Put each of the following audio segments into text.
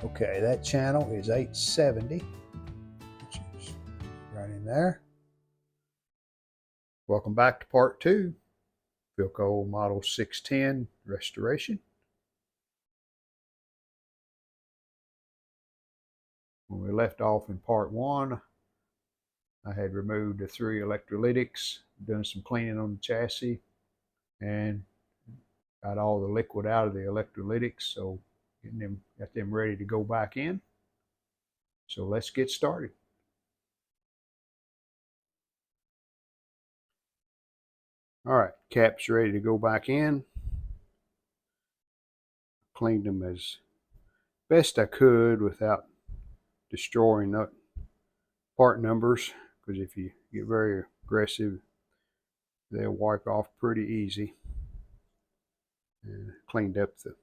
Okay, that channel is 870, which is right in there. Welcome back to part 2, Philco Model 610 restoration. When we left off in part 1, I had removed the 3 electrolytics, done some cleaning on the chassis, and got all the liquid out of the electrolytics, so got them ready to go back in. So let's get started. All right, caps ready to go back in. Cleaned them as best I could without destroying the part numbers, because if you get very aggressive, they'll wipe off pretty easy. And cleaned up the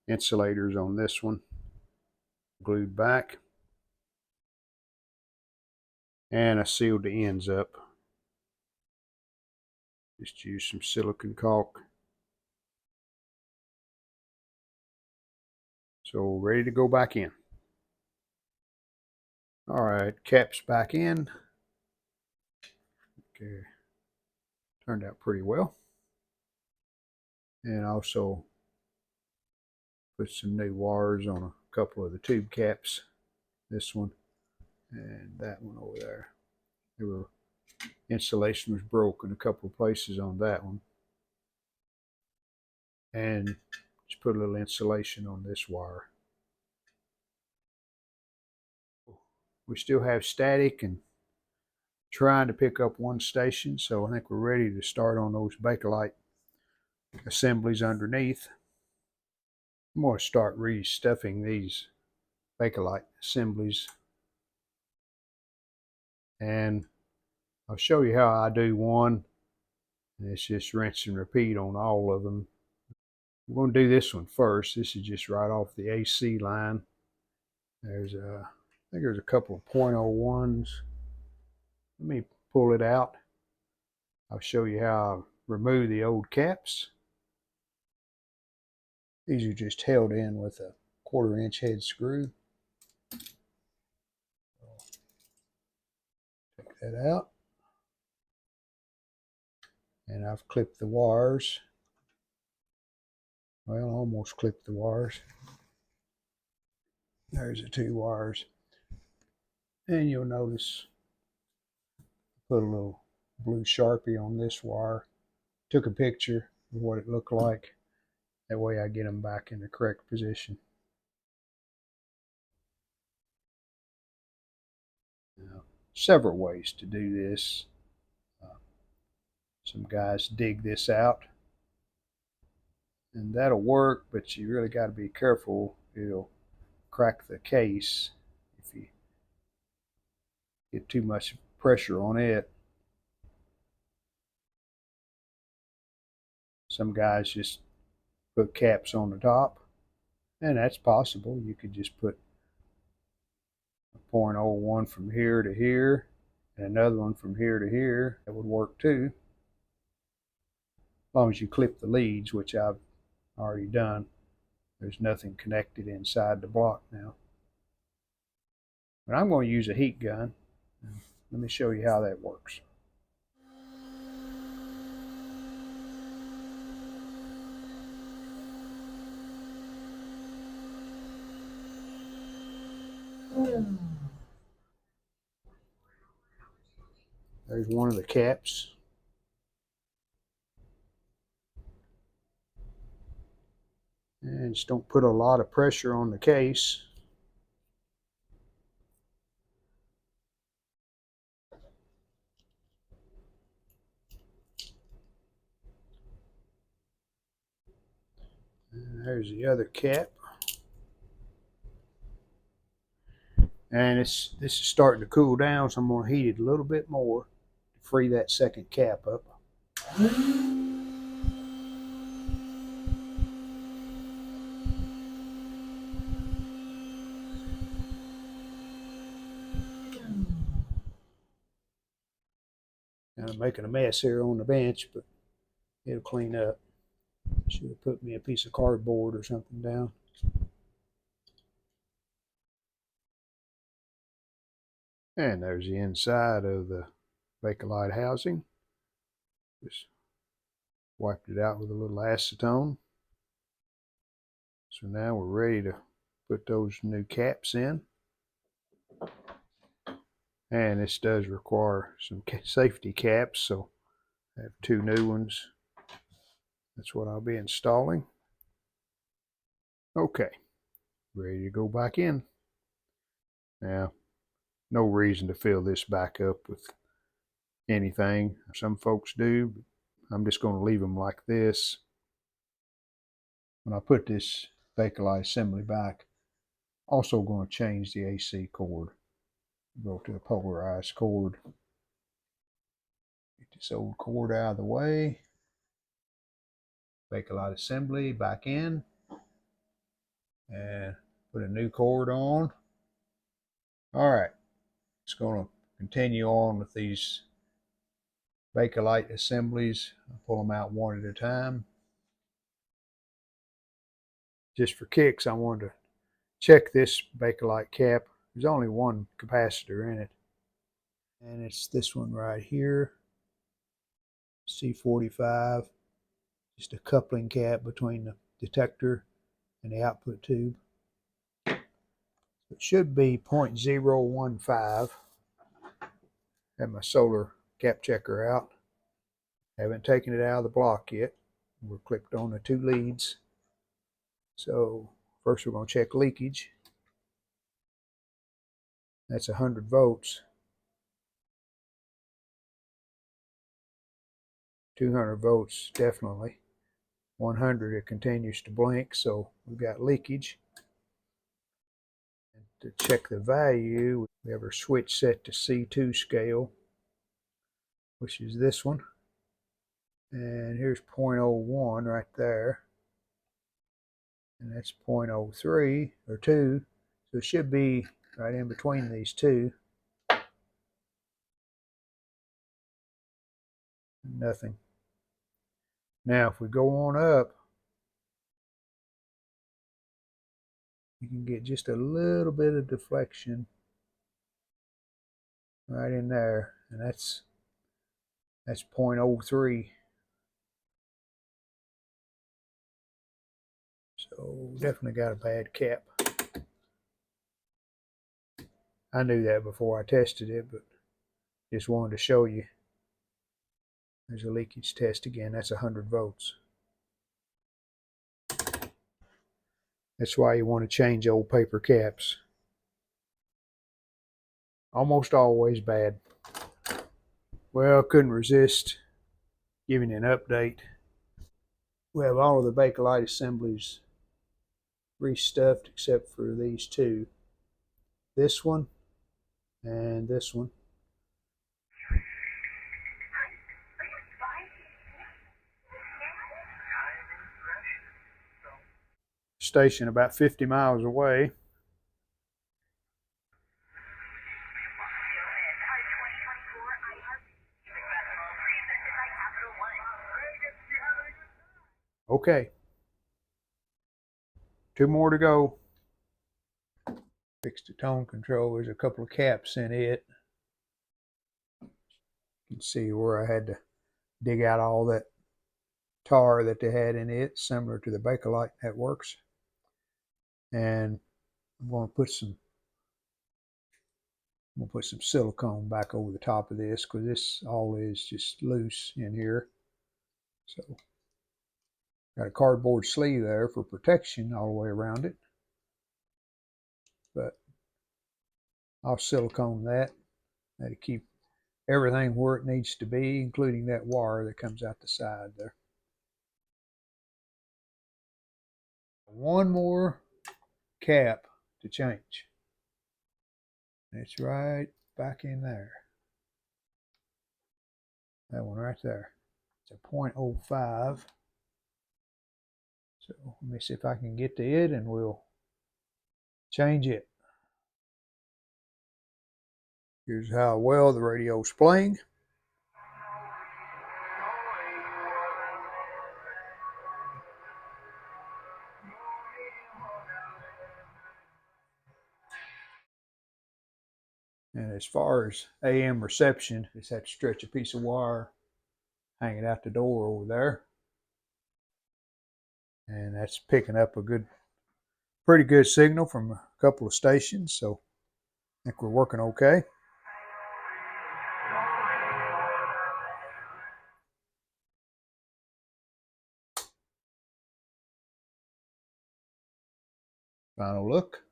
insulators on this one, glued back, and I sealed the ends up. Just use some silicone caulk. So ready to go back in. All right, caps back in. Okay, turned out pretty well. And also put some new wires on a couple of the tube caps. This one and that one over there. Insulation was broke in a couple of places on that one. And just put a little insulation on this wire. We still have static and trying to pick up one station, so I think we're ready to start on those Bakelite assemblies underneath. I'm going to start restuffing these Bakelite assemblies, and I'll show you how I do one, and it's just rinse and repeat on all of them. We're going to do this one first. This is just right off the AC line. There's I think there's a couple of .01s. Let me pull it out. I'll show you how I remove the old caps. These are just held in with a 1/4 inch head screw. Take that out. And I've clipped the wires. Well, almost clipped the wires. There's the 2 wires. And you'll notice I put a little blue Sharpie on this wire. Took a picture of what it looked like. That way I get them back in the correct position. Now, several ways to do this. Some guys dig this out, and that'll work, but you really got to be careful. It'll crack the case if you get too much pressure on it. Some guys just put caps on the top, and that's possible. You could just put a .01 from here to here and another one from here to here. That would work too, as long as you clip the leads, which I've already done. There's nothing connected inside the block now. But I'm going to use a heat gun. Let me show you how that works. There's one of the caps. And just don't put a lot of pressure on the case. And there's the other cap. And this is starting to cool down, so I'm going to heat it a little bit more to free that second cap up. Kind of making a mess here on the bench, but it'll clean up. Should have put me a piece of cardboard or something down. And there's the inside of the Bakelite housing. Just wiped it out with a little acetone. So now we're ready to put those new caps in. And this does require some safety caps, so I have 2 new ones. That's what I'll be installing. Okay, ready to go back in. Now, no reason to fill this back up with anything. Some folks do, but I'm just going to leave them like this. When I put this Bakelite assembly back, also going to change the AC cord. Go to the polarized cord. Get this old cord out of the way. Bakelite assembly back in. And put a new cord on. Alright, it's going to continue on with these Bakelite assemblies. I'll pull them out one at a time. Just for kicks, I wanted to check this Bakelite cap. There's only one capacitor in it. And it's this one right here. C45. Just a coupling cap between the detector and the output tube. It should be 0.015. Have my solar cap checker out. Haven't taken it out of the block yet. We're clipped on the 2 leads. So first we're going to check leakage. That's 100 volts. 200 volts definitely. 100 it continues to blink, so we've got leakage. And to check the value, we have our switch set to C2 scale, which is this one. And here's 0.01 right there. And that's 0.03 or 2. So it should be right in between these two. Nothing. Now if we go on up, you can get just a little bit of deflection right in there, and that's 0.03. So definitely got a bad cap. I knew that before I tested it, but just wanted to show you. There's a leakage test again. That's 100 volts. That's why you want to change old paper caps. Almost always bad. Well, couldn't resist giving an update. We have all of the Bakelite assemblies restuffed except for these 2. This one and this one. Station about 50 miles away. Okay. 2 more to go. Fixed the tone control. There's a couple of caps in it. You can see where I had to dig out all that tar that they had in it, similar to the Bakelite networks. And I'm going to put some silicone back over the top of this, because this all is just loose in here. So got a cardboard sleeve there for protection all the way around it, but I'll silicone that. That'll keep everything where it needs to be, including that wire that comes out the side there. One more cap to change. It's right back in there. That one right there. It's a 0.05. So let me see if I can get to it and we'll change it. Here's how well the radio's playing. And as far as AM reception, just have to stretch a piece of wire, hang it out the door over there. And that's picking up a pretty good signal from a couple of stations. So I think we're working okay. Final look.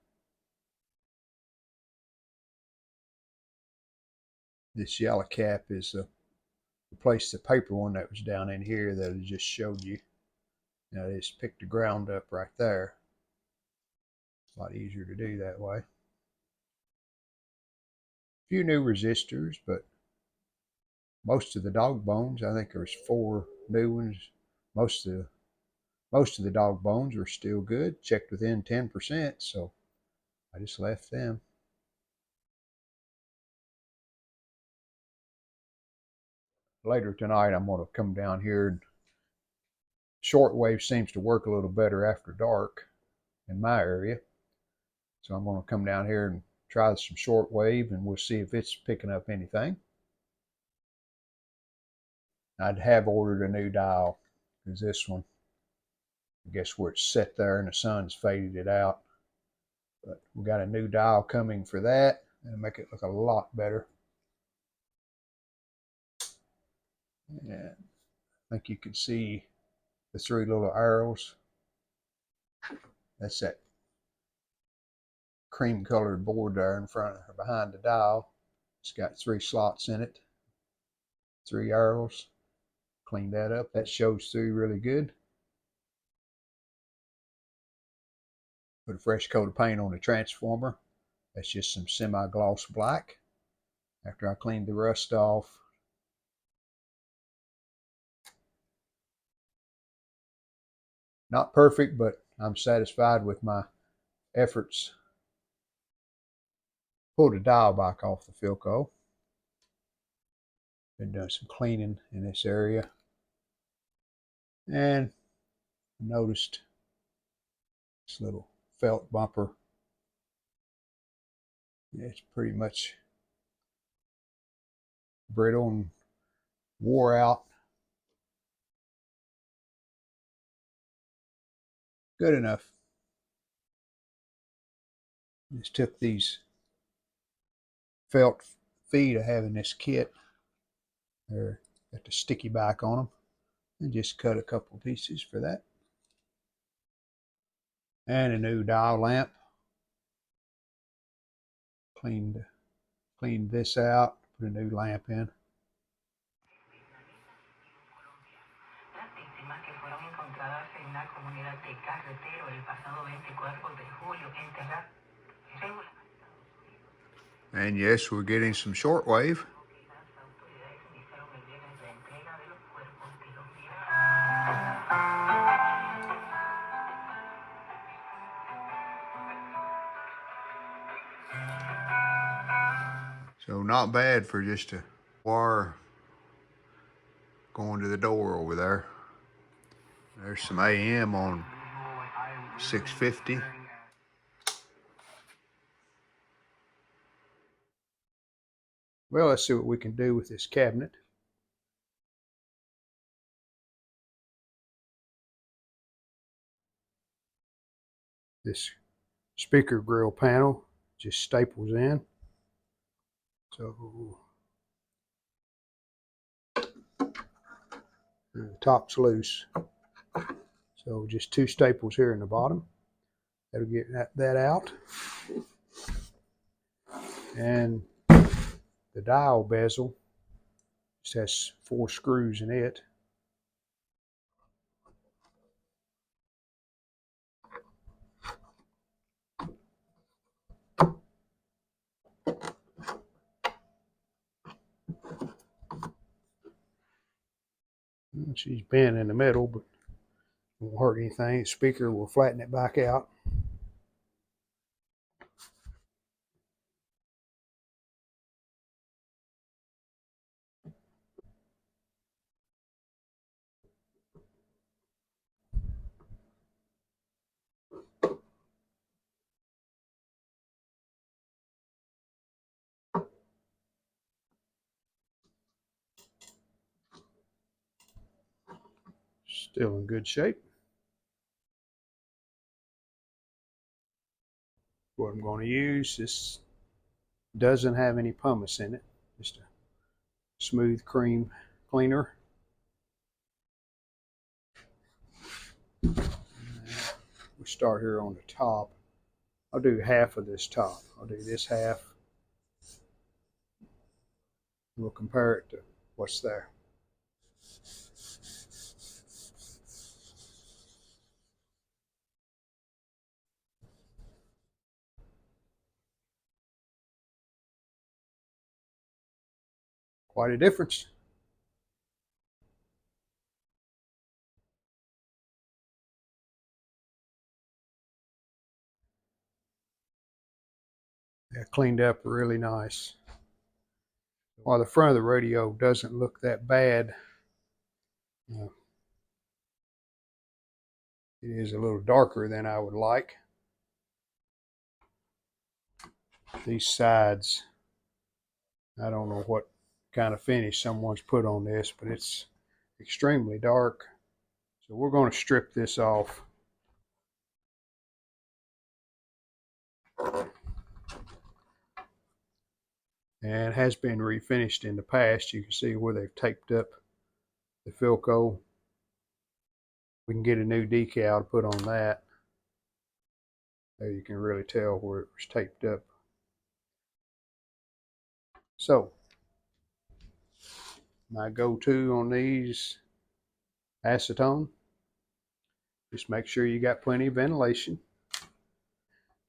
This yellow cap is replaced the paper one that was down in here that I just showed you. Now I just picked the ground up right there. It's a lot easier to do that way. A few new resistors, but most of the dog bones, I think there's 4 new ones. Most of the dog bones are still good, checked within 10%, so I just left them. Later tonight, I'm going to come down here, and shortwave seems to work a little better after dark in my area. So I'm going to come down here and try some shortwave, and we'll see if it's picking up anything. I'd have ordered a new dial, because this one, I guess where it's set there and the sun's faded it out. But we got a new dial coming for that, and make it look a lot better. And I think you can see the 3 little arrows. That's that cream colored board there in front or behind the dial. It's got 3 slots in it, 3 arrows. Clean that up. That shows through really good. Put a fresh coat of paint on the transformer. That's just some semi-gloss black. After I cleaned the rust off, not perfect, but I'm satisfied with my efforts. Pulled the dial back off the Philco. Been doing some cleaning in this area. And noticed this little felt bumper. It's pretty much brittle and wore out. Good enough. Just took these felt feet I have in this kit. They're got the sticky back on them, and just cut a couple pieces for that. And a new dial lamp. Cleaned this out, put a new lamp in. And yes, we're getting some shortwave. So not bad for just a wire going to the door over there. There's some AM on 650. Well, let's see what we can do with this cabinet. This speaker grill panel just staples in. So the top's loose. So just 2 staples here in the bottom. That'll get that out. And the dial bezel just has 4 screws in it. She's bent in the middle, but won't hurt anything. The speaker will flatten it back out. Still in good shape. What I'm going to use, this doesn't have any pumice in it, just a smooth cream cleaner. We'll start here on the top. I'll do half of this top. I'll do this half. We'll compare it to what's there. Quite a difference. They're cleaned up really nice. While the front of the radio doesn't look that bad, it is a little darker than I would like. These sides, I don't know what kind of finish someone's put on this, but it's extremely dark. So we're going to strip this off. And has been refinished in the past. You can see where they've taped up the Philco. We can get a new decal to put on that. There you can really tell where it was taped up. So my go-to on these, acetone. Just make sure you got plenty of ventilation.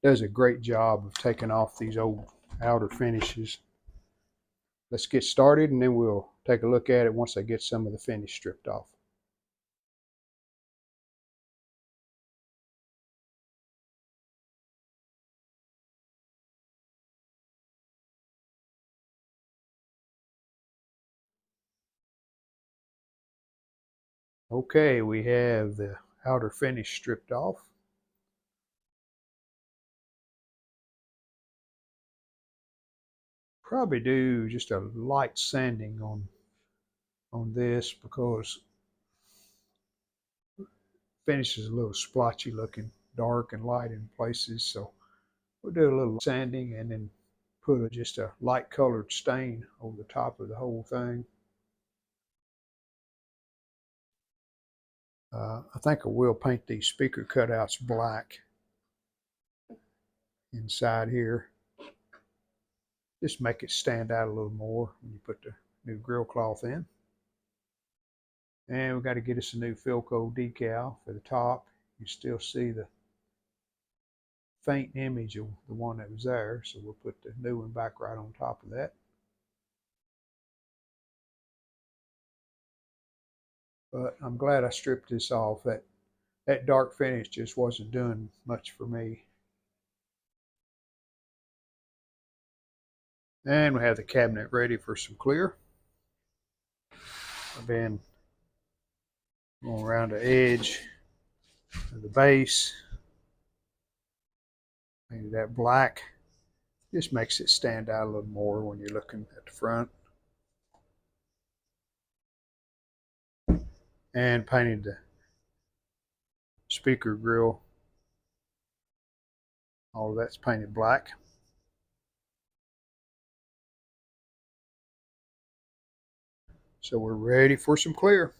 Does a great job of taking off these old outer finishes. Let's get started and then we'll take a look at it once I get some of the finish stripped off. Okay, we have the outer finish stripped off. Probably do just a light sanding on this because finish is a little splotchy looking, dark and light in places. So we'll do a little sanding and then put just a light colored stain over the top of the whole thing. I think I will paint these speaker cutouts black inside here. Just make it stand out a little more when you put the new grill cloth in. And we've got to get us a new Philco decal for the top. You still see the faint image of the one that was there, so we'll put the new one back right on top of that. But I'm glad I stripped this off. That dark finish just wasn't doing much for me. And we have the cabinet ready for some clear. I've been going around the edge of the base. Maybe that black just makes it stand out a little more when you're looking at the front. And painted the speaker grill. All of that's painted black. So we're ready for some clear.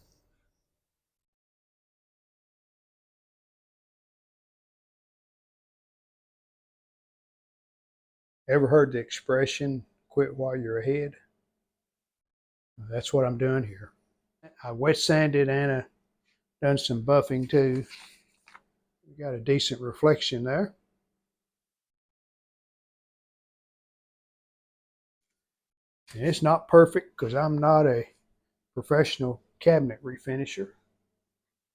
Ever heard the expression, quit while you're ahead? That's what I'm doing here. I wet sanded and done some buffing too. We got a decent reflection there. And it's not perfect because I'm not a professional cabinet refinisher.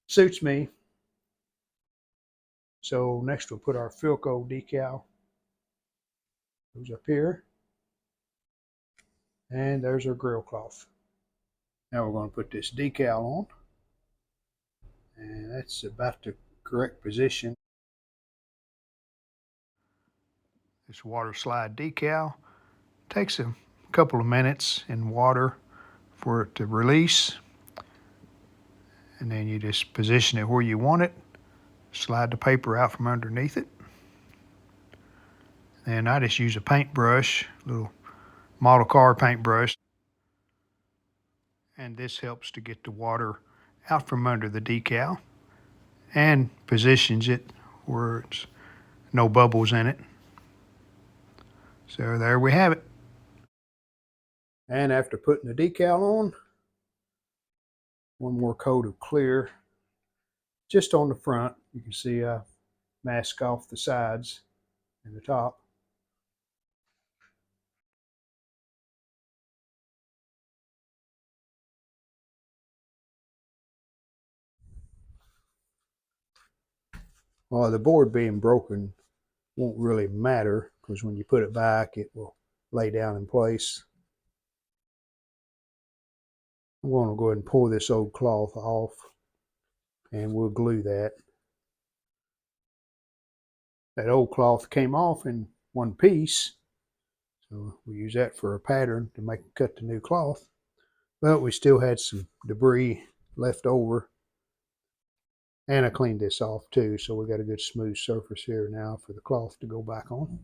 Suits me. So next we'll put our Philco decal. Goes up here. And there's our grill cloth. Now we're going to put this decal on. And that's about the correct position. This water slide decal takes a couple of minutes in water for it to release. And then you just position it where you want it, slide the paper out from underneath it. And I just use a paintbrush, little model car paintbrush. And this helps to get the water out from under the decal and positions it where it's no bubbles in it. So there we have it. And after putting the decal on, one more coat of clear just on the front. You can see I mask off the sides and the top. Well, the board being broken won't really matter because when you put it back, it will lay down in place. I'm going to go ahead and pull this old cloth off and we'll glue that. That old cloth came off in one piece, so we use that for a pattern to cut the new cloth. But we still had some debris left over. And I cleaned this off too, so we got a good smooth surface here now for the cloth to go back on.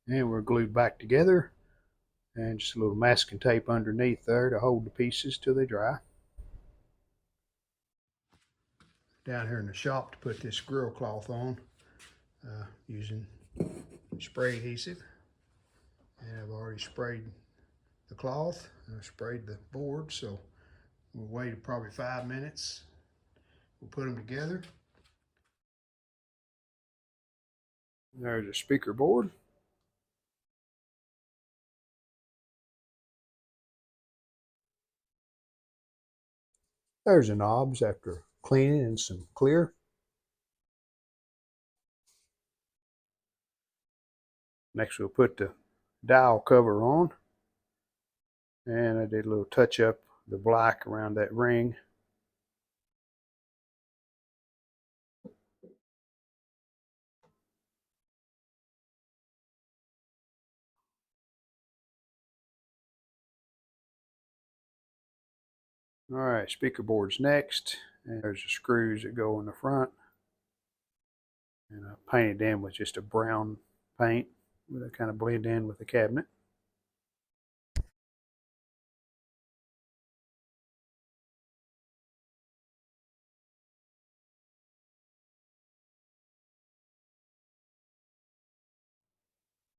And we're glued back together, and just a little masking tape underneath there to hold the pieces till they dry. Down here in the shop to put this grill cloth on using spray adhesive. And I've already sprayed the cloth, and I sprayed the board, so we'll wait probably 5 minutes. We'll put them together. There's a speaker board. There's the knobs after cleaning and some clear. Next we'll put the dial cover on. And I did a little touch up the black around that ring. All right, speaker board's next. And there's the screws that go in the front. And I painted them with just a brown paint that kind of blend in with the cabinet.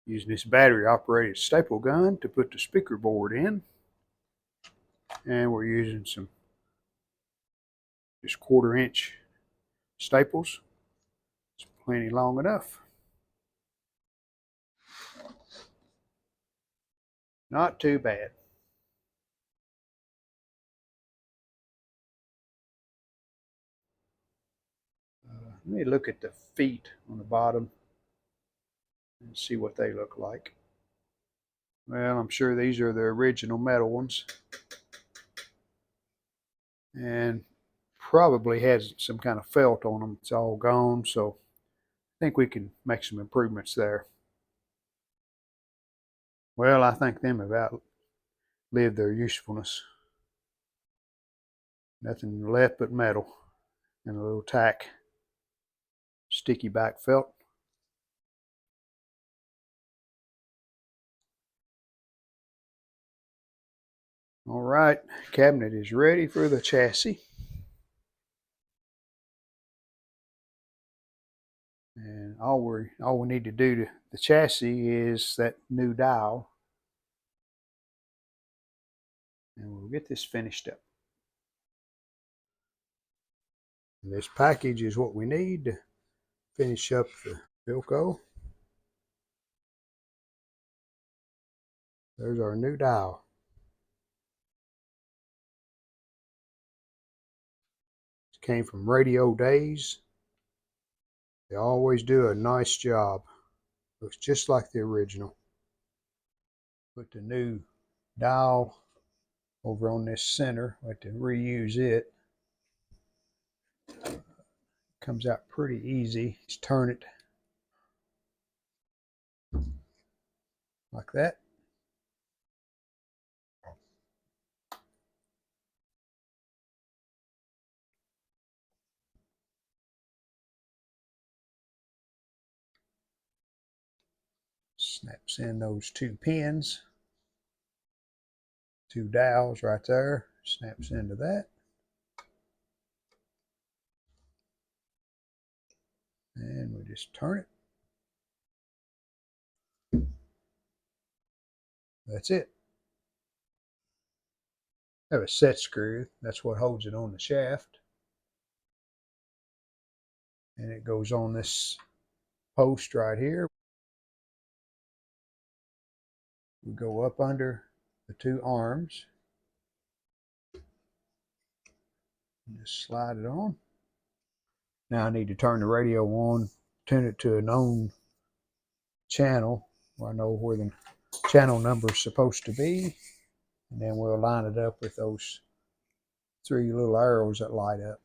Using this battery operated staple gun to put the speaker board in. And we're using some just 1/4 inch staples. It's plenty long enough. Not too bad. Let me look at the feet on the bottom and see what they look like. Well, I'm sure these are the original metal ones. And probably has some kind of felt on them. It's all gone, so I think we can make some improvements there. Well, I think them have outlived their usefulness. Nothing left but metal and a little tack sticky back felt. All right, cabinet is ready for the chassis. And all we need to do to the chassis is that new dial. And we'll get this finished up. And this package is what we need to finish up the Philco. There's our new dial. It came from Radio Days. They always do a nice job. Looks just like the original. Put the new dial over on this center. I like to reuse it. Comes out pretty easy. Just turn it like that. Snaps in those 2 pins. 2 dowels right there. Snaps into that. And we just turn it. That's it. I have a set screw. That's what holds it on the shaft. And it goes on this post right here. We go up under the 2 arms. And just slide it on. Now I need to turn the radio on, tune it to a known channel where I know where the channel number is supposed to be. And then we'll line it up with those 3 little arrows that light up.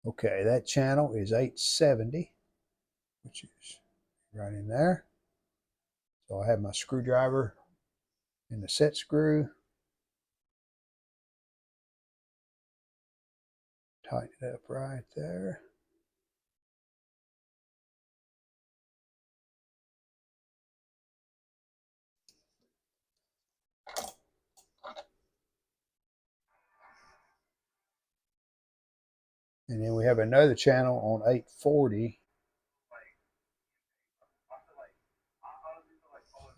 Okay, that channel is 870, which is right in there. So I have my screwdriver and the set screw. Tighten it up right there. And then we have another channel on 840.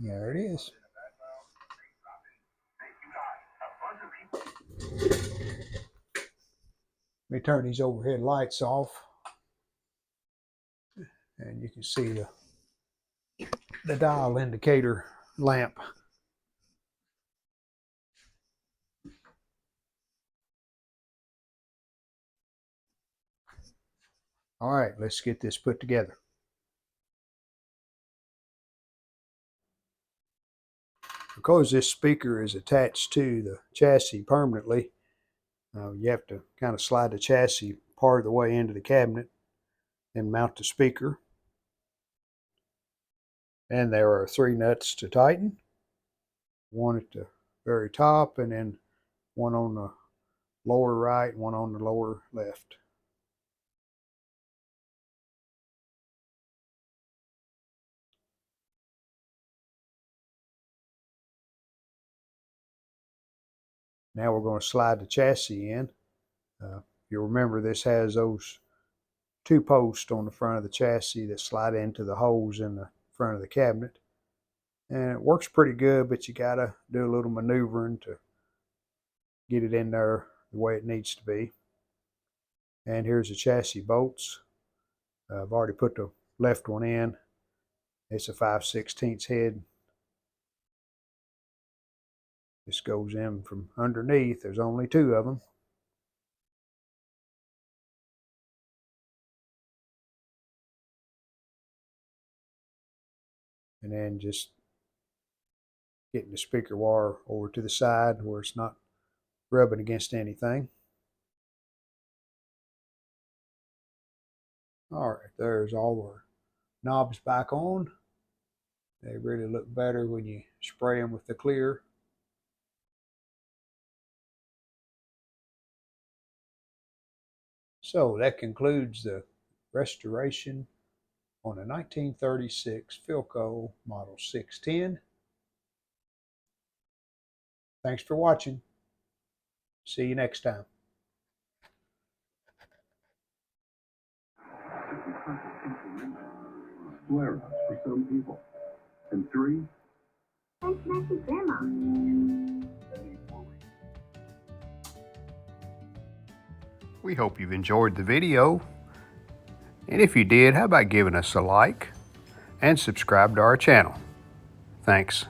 There it is. Let me turn these overhead lights off. And you can see the dial indicator lamp. All right, let's get this put together. Because this speaker is attached to the chassis permanently, you have to kind of slide the chassis part of the way into the cabinet and mount the speaker. And there are 3 nuts to tighten. One at the very top, and then one on the lower right, one on the lower left. Now we're going to slide the chassis in. You'll remember this has those 2 posts on the front of the chassis that slide into the holes in the front of the cabinet. And it works pretty good, but you got to do a little maneuvering to get it in there the way it needs to be. And here's the chassis bolts. I've already put the left one in. It's a 5/16 head. This goes in from underneath. There's only 2 of them. And then just getting the speaker wire over to the side where it's not rubbing against anything. All right, there's all our knobs back on. They really look better when you spray them with the clear. So that concludes the restoration on a 1936 Philco Model 610. Thanks for watching. See you next time. Flare-ups for some people. And 3. Thanks, messy grandma. We hope you've enjoyed the video. And if you did, how about giving us a like and subscribe to our channel? Thanks.